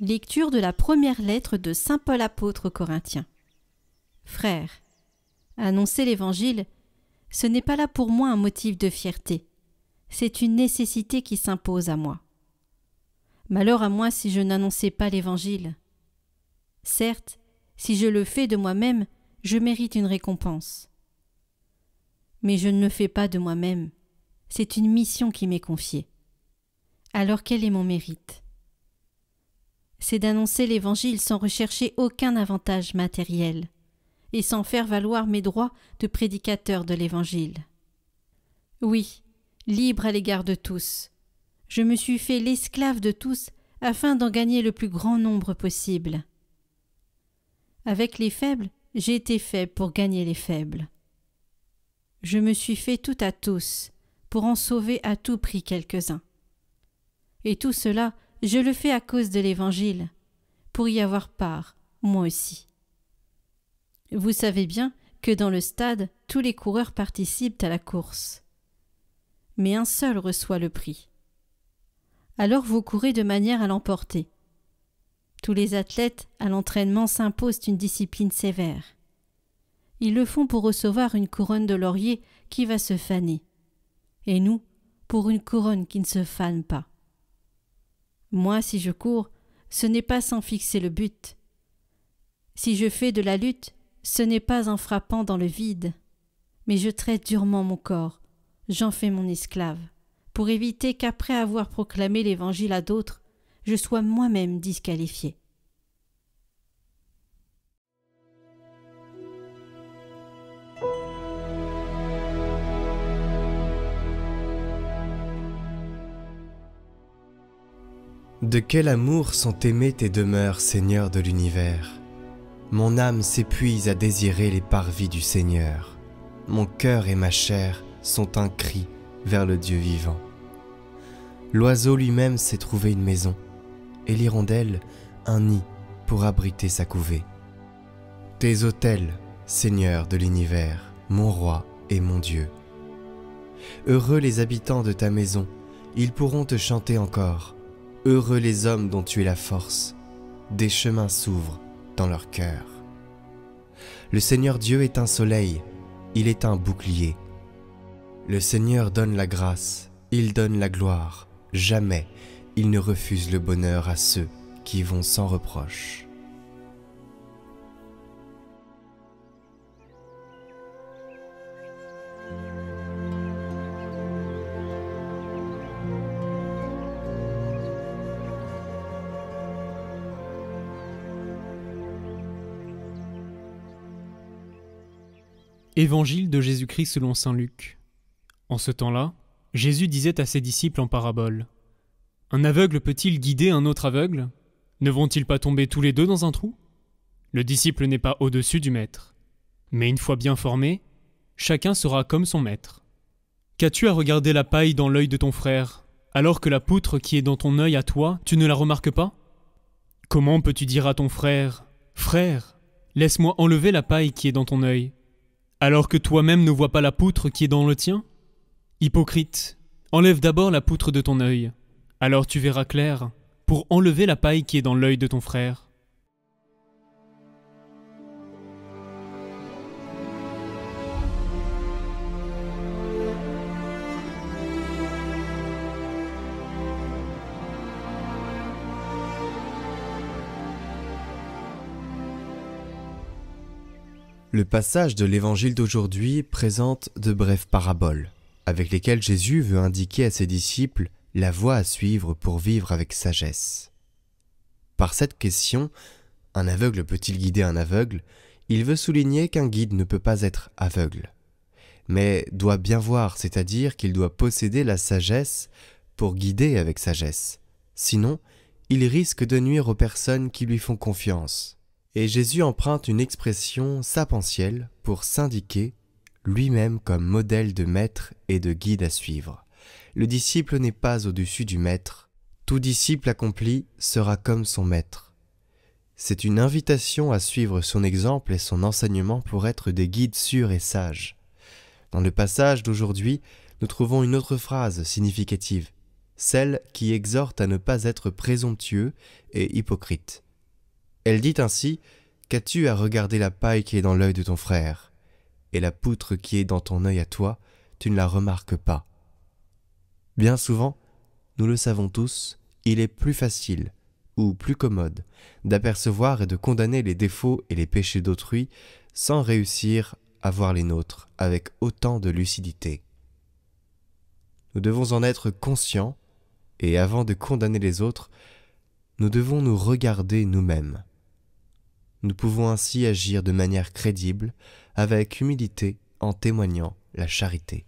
Lecture de la première lettre de saint Paul apôtre aux Corinthiens. Frères, annoncer l'Évangile, ce n'est pas là pour moi un motif de fierté, c'est une nécessité qui s'impose à moi. Malheur à moi si je n'annonçais pas l'Évangile. Certes, si je le fais de moi-même, je mérite une récompense. Mais je ne le fais pas de moi-même, c'est une mission qui m'est confiée. Alors quel est mon mérite ? C'est d'annoncer l'Évangile sans rechercher aucun avantage matériel et sans faire valoir mes droits de prédicateur de l'Évangile. Oui, libre à l'égard de tous, je me suis fait l'esclave de tous afin d'en gagner le plus grand nombre possible. Avec les faibles, j'ai été faible pour gagner les faibles. Je me suis fait tout à tous pour en sauver à tout prix quelques-uns. Et tout cela, je le fais à cause de l'Évangile, pour y avoir part, moi aussi. Vous savez bien que dans le stade, tous les coureurs participent à la course. Mais un seul reçoit le prix. Alors vous courez de manière à l'emporter. Tous les athlètes à l'entraînement s'imposent une discipline sévère. Ils le font pour recevoir une couronne de laurier qui va se faner. Et nous, pour une couronne qui ne se fane pas. Moi, si je cours, ce n'est pas sans fixer le but. Si je fais de la lutte, ce n'est pas en frappant dans le vide, mais je traite durement mon corps, j'en fais mon esclave, pour éviter qu'après avoir proclamé l'Évangile à d'autres, je sois moi-même disqualifié. De quel amour sont aimées tes demeures, Seigneur de l'univers. Mon âme s'épuise à désirer les parvis du Seigneur. Mon cœur et ma chair sont un cri vers le Dieu vivant. L'oiseau lui-même s'est trouvé une maison, et l'hirondelle un nid pour abriter sa couvée. Tes autels, Seigneur de l'univers, mon roi et mon Dieu. Heureux les habitants de ta maison, ils pourront te chanter encore. Heureux les hommes dont tu es la force, des chemins s'ouvrent dans leur cœur. Le Seigneur Dieu est un soleil, il est un bouclier. Le Seigneur donne la grâce, il donne la gloire, jamais il ne refuse le bonheur à ceux qui vont sans reproche. Évangile de Jésus-Christ selon saint Luc. En ce temps-là, Jésus disait à ses disciples en parabole : « Un aveugle peut-il guider un autre aveugle ? Ne vont-ils pas tomber tous les deux dans un trou ? Le disciple n'est pas au-dessus du maître. Mais une fois bien formé, chacun sera comme son maître. Qu'as-tu à regarder la paille dans l'œil de ton frère, alors que la poutre qui est dans ton œil à toi, tu ne la remarques pas ? Comment peux-tu dire à ton frère : « Frère, laisse-moi enlever la paille qui est dans ton œil », alors que toi-même ne vois pas la poutre qui est dans le tien ? Hypocrite, enlève d'abord la poutre de ton œil, alors tu verras clair, pour enlever la paille qui est dans l'œil de ton frère. Le passage de l'Évangile d'aujourd'hui présente de brèves paraboles, avec lesquelles Jésus veut indiquer à ses disciples la voie à suivre pour vivre avec sagesse. Par cette question, un aveugle peut-il guider un aveugle ? Il veut souligner qu'un guide ne peut pas être aveugle, mais doit bien voir, c'est-à-dire qu'il doit posséder la sagesse pour guider avec sagesse. Sinon, il risque de nuire aux personnes qui lui font confiance. Et Jésus emprunte une expression sapentielle pour s'indiquer lui-même comme modèle de maître et de guide à suivre. Le disciple n'est pas au-dessus du maître. Tout disciple accompli sera comme son maître. C'est une invitation à suivre son exemple et son enseignement pour être des guides sûrs et sages. Dans le passage d'aujourd'hui, nous trouvons une autre phrase significative. celle qui exhorte à ne pas être présomptueux et hypocrite. Elle dit ainsi: qu'as-tu à regarder la paille qui est dans l'œil de ton frère, et la poutre qui est dans ton œil à toi, tu ne la remarques pas? Bien souvent, nous le savons tous, il est plus facile, ou plus commode, d'apercevoir et de condamner les défauts et les péchés d'autrui sans réussir à voir les nôtres avec autant de lucidité. Nous devons en être conscients, et avant de condamner les autres, nous devons nous regarder nous-mêmes. Nous pouvons ainsi agir de manière crédible, avec humilité, en témoignant la charité.